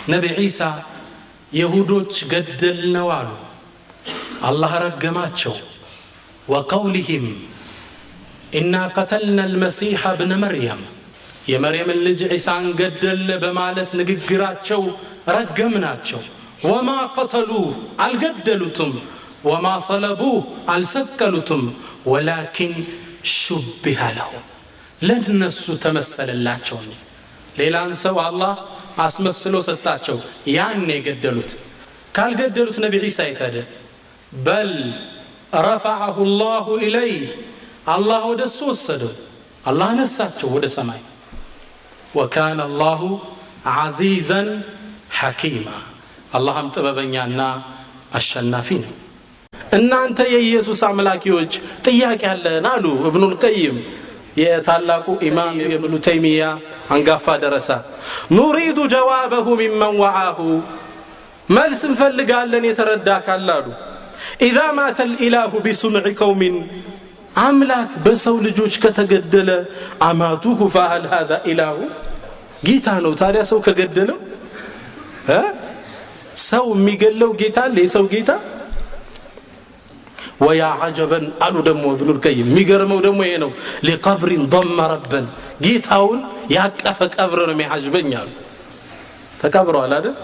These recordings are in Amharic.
ነቢ ዒሳ የሁዶች ገደልነው አሉ። አላህ ረገማቸው። ወቀውሊሂም ኢና ቀተልና አልመሲሕ ብነ መርየም የመርየምን ልጅ ዒሳን ገደልነ በማለት ንግግራቸው ረገምናቸው። ወማ ቀተሉህ አልገደሉትም፣ ወማ ሰለቡህ አልሰቀሉትም፣ ወላኪን ሹቢሀ ለሁም ለነሱ ተመሰለላቸው። ሌላን ሰው አላህ አስመስሎ ሰጣቸው፣ ያን የገደሉት። ካልገደሉት ነቢ ዒሳ ይታደ በል ረፈዐሁ ላሁ ኢለይህ አላህ ወደሱ ወሰደው፣ አላህ ነሳቸው ወደ ሰማይ። ወካነ አላሁ ዐዚዘን ሐኪማ አላህም ጥበበኛና አሸናፊ ነው። እናንተ የኢየሱስ አምላኪዎች ጥያቄ አለን አሉ ኢብኑል ቀይም የታላቁ ኢማም ኢብኑ ተይሚያ አንጋፋ ደረሳ። ኑሪዱ ጀዋበሁ ሚመን ወዓሁ መልስ እንፈልጋለን የተረዳ ካላሉ ኢዛ ማተ ልኢላሁ ቢሱንዕ ቀውሚን አምላክ በሰው ልጆች ከተገደለ አማቱሁ ፈሀል ሃዛ ኢላሁ ጌታ ነው። ታዲያ ሰው ከገደለው ሰው የሚገለው ጌታ አለ? የሰው ጌታ? ወያ ዐጀበን አሉ ደግሞ ኢብኑል ቀይም የሚገርመው ደግሞ ይሄ ነው። ሊቀብሪን ضم ረበን ጌታውን ያቀፈ ቀብር ነው የሚያጅበኝ አሉ። ተቀብሯል አይደል?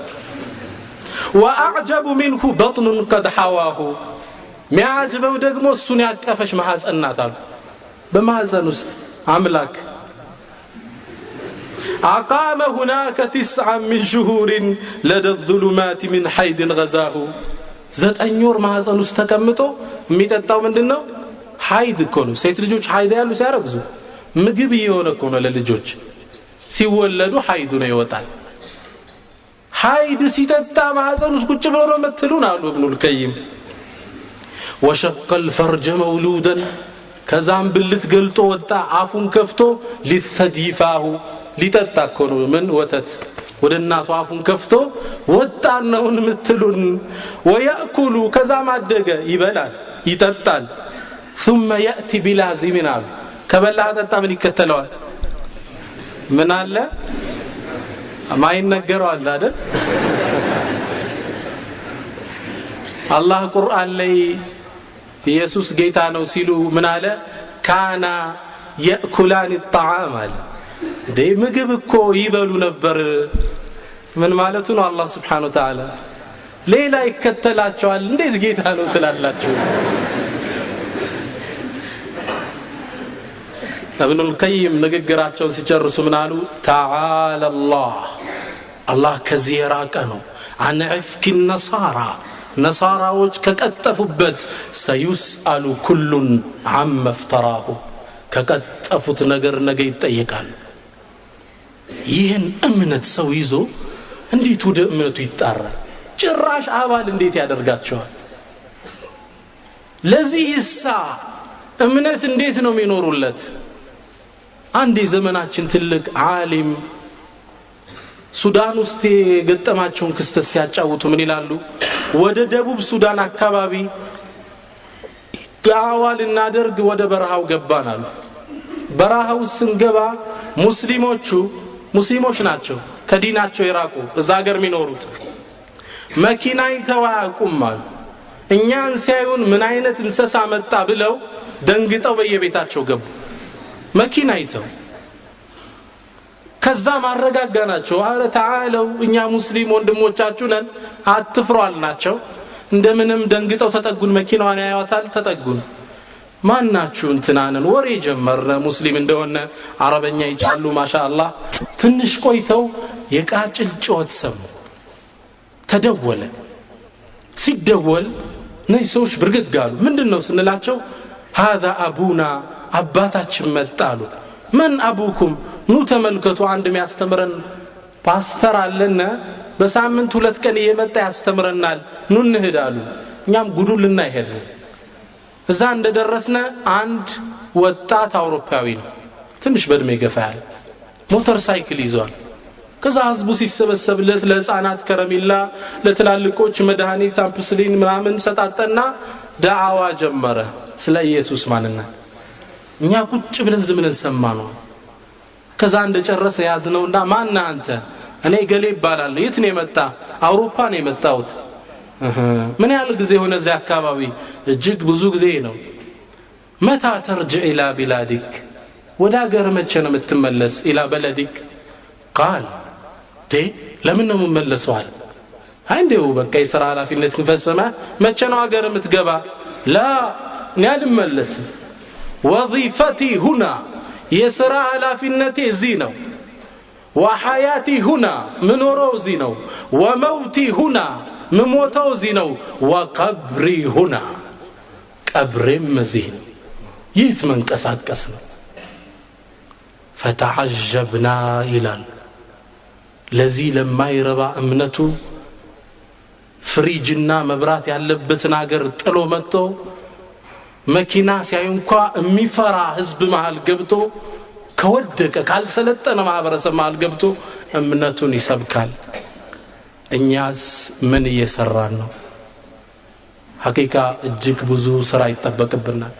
ወአዕጀቡ ሚንሁ በጥኑን ቀድ ሐዋሁ ሚያጅበው ደግሞ እሱን ያቀፈች ማህፀን ናት አሉ። በማህፀን ውስጥ አምላክ አቃመ ሁናከ 9 ሚን ሹሁሪን ለደ ዙሉማት ሚን ሐይድን ገዛሁ 9 ወር ማህፀን ውስጥ ተቀምጦ የሚጠጣው ምንድነው? ሐይድ እኮ ነው። ሴት ልጆች ሐይድ ያሉ ሲያረግዙ ምግብ እየሆነ እኮ ነው ለልጆች ሲወለዱ ሐይዱ ነው ይወጣል። ሐይድ ሲጠጣ ማህፀን ውስጥ ቁጭ ብሎ ነው የምትሉን አሉ ኢብኑል ቀይም። ወሸቀል ፈርጀ መውሉደን ከዛም ብልት ገልጦ ወጣ አፉን ከፍቶ ሊተዲፋሁ ሊጠጣ እኮ ነው ምን ወተት ወደ እናቱ አፉን ከፍቶ ወጣን ነውን የምትሉን? ወያእኩሉ ከዛም አደገ ይበላል ይጠጣል። ثم يأتي بلازمنا ከበላ ጠጣ ምን ይከተለዋል? ምን አለ ማይነገረው አለ አይደል? አላህ ቁርአን ላይ ኢየሱስ ጌታ ነው ሲሉ ምን አለ? ካና يأكلان الطعام አለ። ምግብ እኮ ይበሉ ነበር። ምን ማለቱ ነው? አላህ Subhanahu Wa Ta'ala ሌላ ይከተላቸዋል። እንዴት ጌታ ነው ትላላችሁ? ኢብኑል ቀይም ንግግራቸውን ሲጨርሱ ምን አሉ? ተዓላ አላህ ከዚህ የራቀ ነው። አን ዕፍኪ ነሳራ ነሳራዎች ከቀጠፉበት ሰዩስአሉ ኩሉን ዐመ ፍተራሁ ከቀጠፉት ነገር ነገ ይጠየቃል። ይህን እምነት ሰው ይዞ እንዴት ወደ እምነቱ ይጣራል? ጭራሽ አባል እንዴት ያደርጋቸዋል? ለዚህ ይሳ እምነት እንዴት ነው የሚኖሩለት? አንድ የዘመናችን ትልቅ ዓሊም ሱዳን ውስጥ የገጠማቸውን ክስተት ሲያጫውቱ ምን ይላሉ? ወደ ደቡብ ሱዳን አካባቢ ዳዕዋ ልናደርግ ወደ በረሃው ገባን አሉ። በረሃው ስንገባ ሙስሊሞች ናቸው፣ ከዲናቸው የራቁ እዛ ሀገር የሚኖሩት መኪና ይተዋቁም አሉ። እኛን ሲያዩን ምን አይነት እንስሳ መጣ ብለው ደንግጠው በየቤታቸው ገቡ። መኪና ይተው ከዛ ማረጋጋናቸው። አረ ተዓለው እኛ ሙስሊም ወንድሞቻችሁ ነን አትፍሩ አልናቸው። እንደምንም ደንግጠው ተጠጉን። መኪናዋን ያዩታል፣ ተጠጉን። ማናችሁ እንትናንን ወሬ ጀመረ። ሙስሊም እንደሆነ አረበኛ ይጫሉ ማሻአላህ። ትንሽ ቆይተው የቃጭል ጮት ሰሙ። ተደወለ። ሲደወል እነዚህ ሰዎች ብርግግ አሉ። ምንድነው ስንላቸው هذا أبونا አባታችን መጣሉ። መን አቡኩም ኑ ተመልከቱ፣ አንድ የሚያስተምረን ፓስተር አለና በሳምንት 2 ቀን እየመጣ ያስተምረናል፣ ኑ እንሂድ አሉ። እኛም ጉዱን ልናይ ሄድን። እዛ እንደደረስነ አንድ ወጣት አውሮፓዊ ነው፣ ትንሽ በእድሜ ገፋ ያለ ሞተር ሳይክል ይዟል። ከዛ ህዝቡ ሲሰበሰብለት ለህፃናት ከረሚላ ለትላልቆች መድኃኒት አምፕስሊን ምናምን ሰጣጠና ዳዕዋ ጀመረ ስለ ኢየሱስ ማንነት። እኛ ቁጭ ብለን ዝም ብለን ሰማነው። ከዛ እንደጨረሰ ያዝነውና ማን አንተ? እኔ ገሌ ይባላል የት ነው የመጣ አውሮፓ ነው የመጣሁት ምን ያህል ጊዜ ሆነ እዚያ አካባቢ እጅግ ብዙ ጊዜ ነው متى ترجع الى بلادك ወደ ሀገር መቼ ነው የምትመለስ الى بلدك قال ለምን ነው የምመለሰው አለ አንዴው በቃ የሥራ ኃላፊነት ከፈጸመ መቼ ነው ሀገር የምትገባ لا ያልመለስ وظيفتي هنا የሥራ ኃላፊነቴ እዚህ ነው وحياتي هنا منورو እዚህ ነው وموتي هنا مموتو እዚህ ነው وقبري هنا ቀብሬም እዚህ ነው ይህ መንቀሳቀስ ነው فتعجبنا ይላል ለዚህ ለማይረባ እምነቱ ፍሪጅና መብራት ያለበትን ሀገር ጥሎ መጥቶ መኪና ሲያዩ እንኳን የሚፈራ ህዝብ መሃል ገብቶ ከወደቀ ካልሰለጠነ ማህበረሰብ መሃል ገብቶ እምነቱን ይሰብካል እኛስ ምን እየሰራን ነው ሐቂቃ እጅግ ብዙ ስራ ይተበቅብናል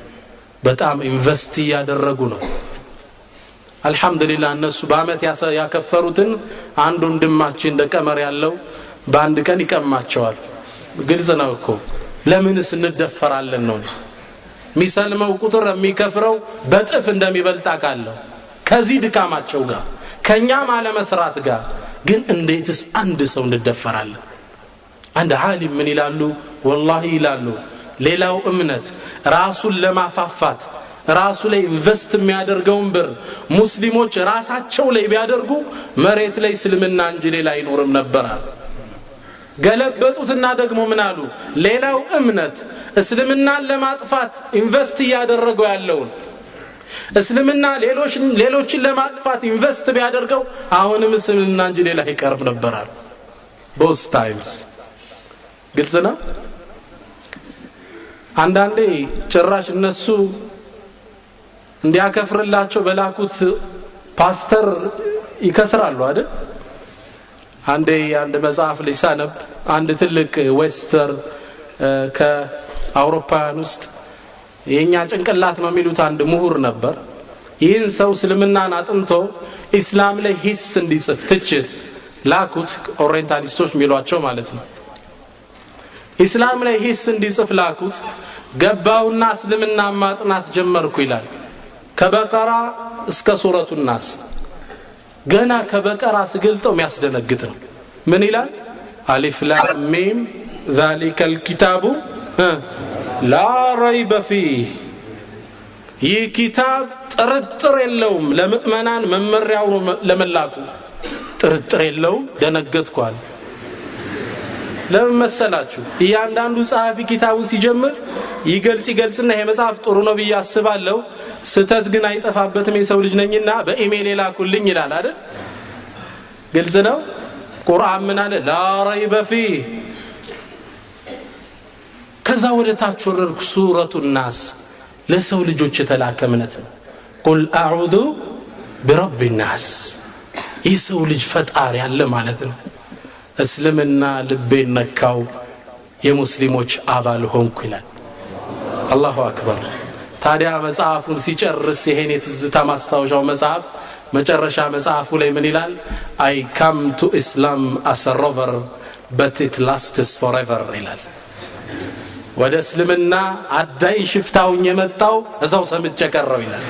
በጣም ኢንቨስት ያደረጉ ነው አልহামዱሊላህ እነሱ በአመት ያከፈሩትን አንድ ወንድማችን እንደቀመር ያለው በአንድ ቀን ይቀማቸዋል ግልጽ ነው እኮ ለምንስ እንደፈራለን ነው ሚሰልመው ቁጥር የሚከፍረው በጥፍ እንደሚበልጥ አቃለው ከዚህ ድካማቸው ጋር ከኛም አለ መስራት ጋር ግን እንዴትስ አንድ ሰው እንደፈራለን አንድ ዓሊም ምን ይላሉ والله ይላሉ ሌላው እምነት ራሱን ለማፋፋት ራሱ ላይ ኢንቨስት የሚያደርገውን ብር ሙስሊሞች ራሳቸው ላይ ቢያደርጉ መሬት ላይ እስልምና እንጂ ሌላ አይኖርም ነበር ገለበጡትና ደግሞ ምን አሉ ሌላው እምነት እስልምናን ለማጥፋት ኢንቨስት ያደረገው ያለውን እስልምና ሌሎችን ለማጥፋት ኢንቨስት ቢያደርገው አሁንም እስልምና እንጂ ሌላ አይቀርም ነበር both times ግልጽ ነው አንዳንዴ ጭራሽ እነሱ እንዲያከፍርላቸው በላኩት ፓስተር ይከስራሉ አይደል አንድ መጽሐፍ ሊሳነብ አንድ ትልቅ ዌስተር ከአውሮፓውያን ውስጥ የኛ ጭንቅላት ነው የሚሉት አንድ ምሁር ነበር ይህን ሰው እስልምናን አጥንቶ ኢስላም ላይ ሂስ እንዲጽፍ ትችት ላኩት ኦሪየንታሊስቶች የሚሏቸው ማለት ነው ኢስላም ላይ ሂስ እንዲጽፍ ላኩት ገባውና እስልምና ማጥናት ጀመርኩ ይላል ከበቀራ እስከ ሱረቱ الناس ገና ከበቀራ ስገልጠው የሚያስደነግጥ ነው ምን ይላል አሊፍ ላም ሚም ذلك الكتاب لا ريب فيه ይህ ኪታብ ጥርጥር የለውም ለምእመናን መመሪያው ለመላኩ ጥርጥር የለውም ደነገጥኳል ለምን መሰላችሁ እያንዳንዱ ጻፊ ኪታቡን ሲጀምር ይገልጽና ይሄ መጽሐፍ ጥሩ ነው ብዬ አስባለሁ ስተት ግን አይጠፋበትም የሰው ልጅ ነኝና በኢሜል ላኩልኝ ይላል አይደል ግልጽ ነው ቁርአን ምን አለ ላ ረይበ ፊህ ከዛ ወደ ታች ወረድኩ ሱረቱ الناس ለሰው ልጆች የተላከ እምነት ነው ቁል አዑዙ برب الناس የሰው ልጅ ፈጣሪ ያለ ማለት ነው እስልምና ልቤን ነካው የሙስሊሞች አባል ሆንኩ ይላል አላሁ አክበር ታዲያ መጽሐፉን ሲጨርስ ይሄን የትዝታ ማስታወሻው መጽሐፍ መጨረሻ መጽሐፉ ላይ ምን ይላል I come to Islam as a rover but it lasts forever ይላል ወደ እስልምና አዳይ ሽፍታውኝ የመጣው እዛው ሰምቼ ቀረው ይላል